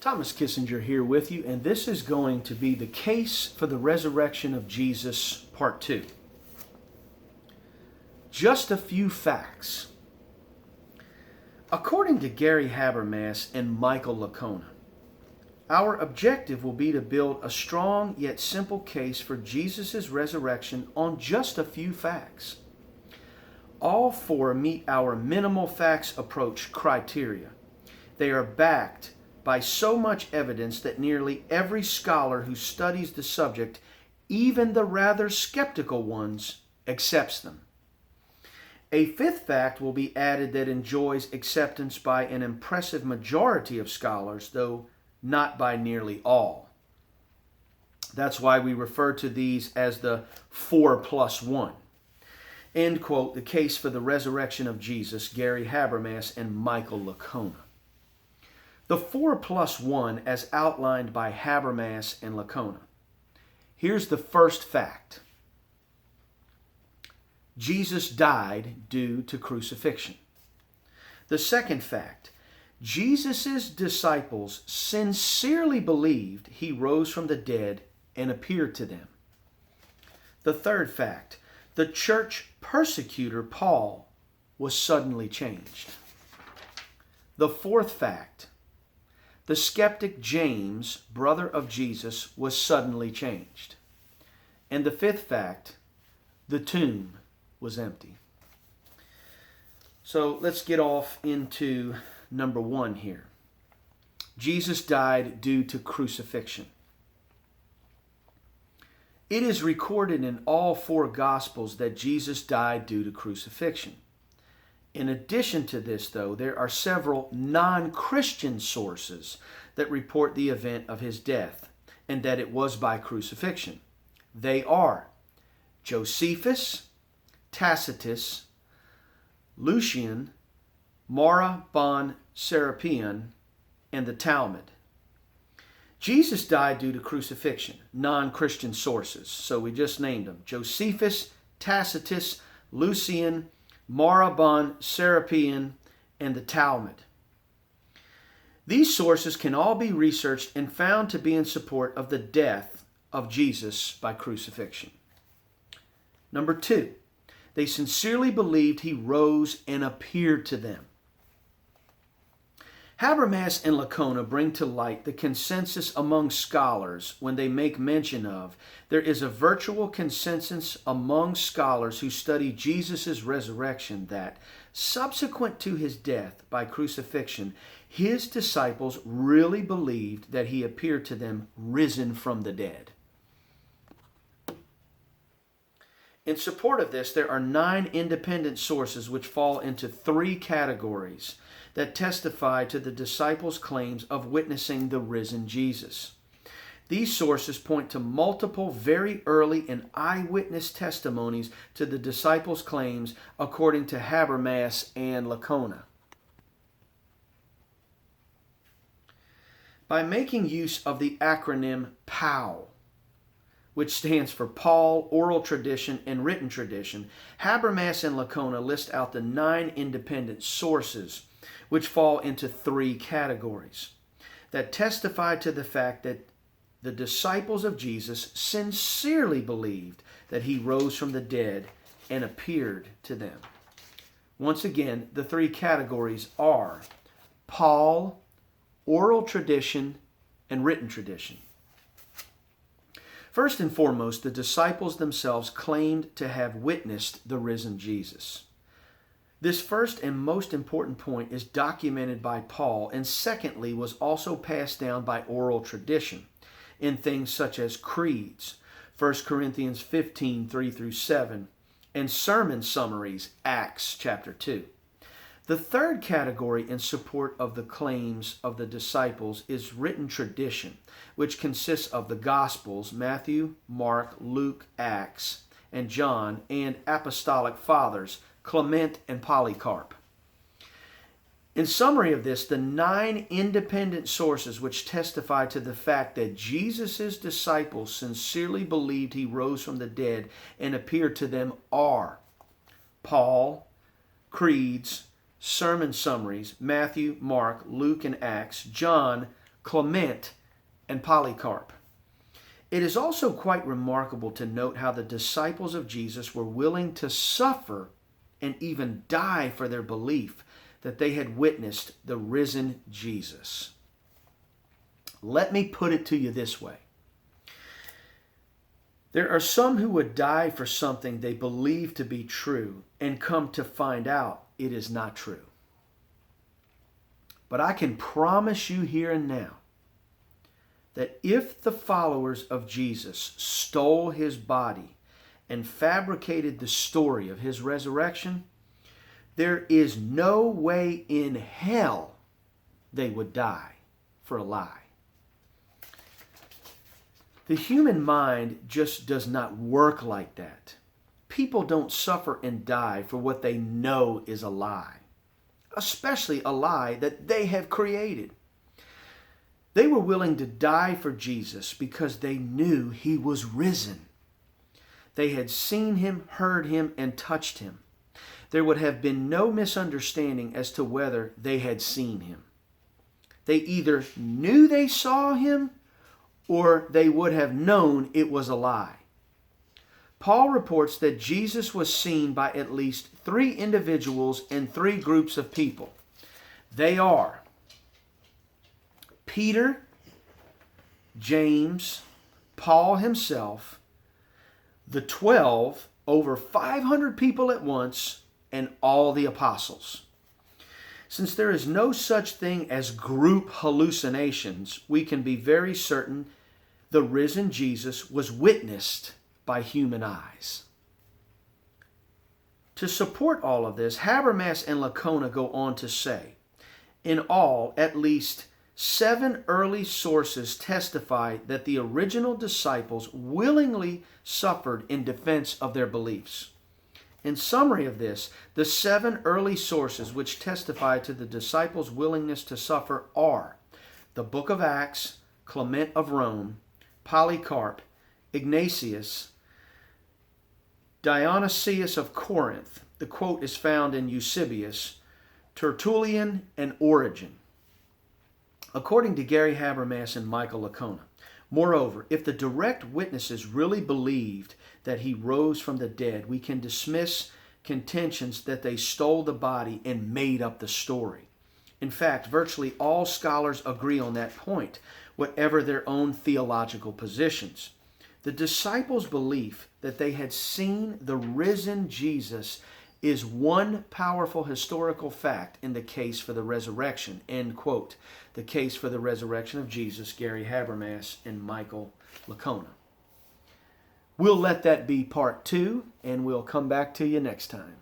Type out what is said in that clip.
Thomas Kissinger here with you, and this is going to be the case for the resurrection of Jesus, part 2. Just a few facts. According to Gary Habermas and Michael Licona, our objective will be to build a strong yet simple case for Jesus' resurrection on just a few facts. All four meet our minimal facts approach criteria. They are backed by so much evidence that nearly every scholar who studies the subject, even the rather skeptical ones, accepts them. A fifth fact will be added that enjoys acceptance by an impressive majority of scholars, though not by nearly all. That's why we refer to these as the 4+1. End quote, the case for the resurrection of Jesus, Gary Habermas and Michael Licona. The 4+1 as outlined by Habermas and Licona. Here's the first fact. Jesus died due to crucifixion. The second fact. Jesus' disciples sincerely believed he rose from the dead and appeared to them. The third fact. The church persecutor Paul was suddenly changed. The fourth fact. The skeptic James, brother of Jesus, was suddenly changed. And the fifth fact, the tomb was empty. So let's get off into number 1 here. Jesus died due to crucifixion. It is recorded in all 4 Gospels that Jesus died due to crucifixion. In addition to this, though, there are several non-Christian sources that report the event of his death and that it was by crucifixion. They are Josephus, Tacitus, Lucian, Mara bon Serapion, and the Talmud. Jesus died due to crucifixion, non-Christian sources. So we just named them. Josephus, Tacitus, Lucian, Mara bon Serapion, and the Talmud. These sources can all be researched and found to be in support of the death of Jesus by crucifixion. Number 2, they sincerely believed he rose and appeared to them. Habermas and Licona bring to light the consensus among scholars when they make mention of there is a virtual consensus among scholars who study Jesus' resurrection that, subsequent to his death by crucifixion, his disciples really believed that he appeared to them risen from the dead. In support of this, there are 9 independent sources which fall into 3 categories that testify to the disciples' claims of witnessing the risen Jesus. These sources point to multiple very early and eyewitness testimonies to the disciples' claims according to Habermas and Licona. By making use of the acronym POW, which stands for Paul, Oral Tradition, and Written Tradition, Habermas and Licona list out the 9 independent sources which fall into 3 categories that testify to the fact that the disciples of Jesus sincerely believed that he rose from the dead and appeared to them. Once again, the 3 categories are Paul, Oral Tradition, and Written Tradition. First and foremost, the disciples themselves claimed to have witnessed the risen Jesus. This first and most important point is documented by Paul, and secondly was also passed down by oral tradition in things such as creeds, 1 Corinthians 15, 3-7, and sermon summaries, Acts chapter 2. The third category in support of the claims of the disciples is written tradition, which consists of the Gospels, Matthew, Mark, Luke, Acts, and John, and apostolic fathers, Clement and Polycarp. In summary of this, the 9 independent sources which testify to the fact that Jesus' disciples sincerely believed he rose from the dead and appeared to them are Paul, creeds, sermon summaries, Matthew, Mark, Luke, and Acts, John, Clement, and Polycarp. It is also quite remarkable to note how the disciples of Jesus were willing to suffer and even die for their belief that they had witnessed the risen Jesus. Let me put it to you this way. There are some who would die for something they believe to be true and come to find out it is not true. But I can promise you here and now that if the followers of Jesus stole his body and fabricated the story of his resurrection, there is no way in hell they would die for a lie. The human mind just does not work like that. People don't suffer and die for what they know is a lie, especially a lie that they have created. They were willing to die for Jesus because they knew he was risen. They had seen him, heard him, and touched him. There would have been no misunderstanding as to whether they had seen him. They either knew they saw him or they would have known it was a lie. Paul reports that Jesus was seen by at least 3 individuals and 3 groups of people. They are Peter, James, Paul himself, the 12, over 500 people at once, and all the apostles. Since there is no such thing as group hallucinations, we can be very certain the risen Jesus was witnessed by human eyes. To support all of this, Habermas and Licona go on to say, in all, at least 7 early sources testify that the original disciples willingly suffered in defense of their beliefs. In summary of this, the 7 early sources which testify to the disciples' willingness to suffer are the Book of Acts, Clement of Rome, Polycarp, Ignatius, Dionysius of Corinth. The quote is found in Eusebius, Tertullian, and Origen. According to Gary Habermas and Michael Licona. Moreover, if the direct witnesses really believed that he rose from the dead, we can dismiss contentions that they stole the body and made up the story. In fact, virtually all scholars agree on that point, whatever their own theological positions. The disciples' belief that they had seen the risen Jesus is one powerful historical fact in the case for the resurrection. End quote. The case for the resurrection of Jesus, Gary Habermas and Michael Licona. We'll let that be part 2, and we'll come back to you next time.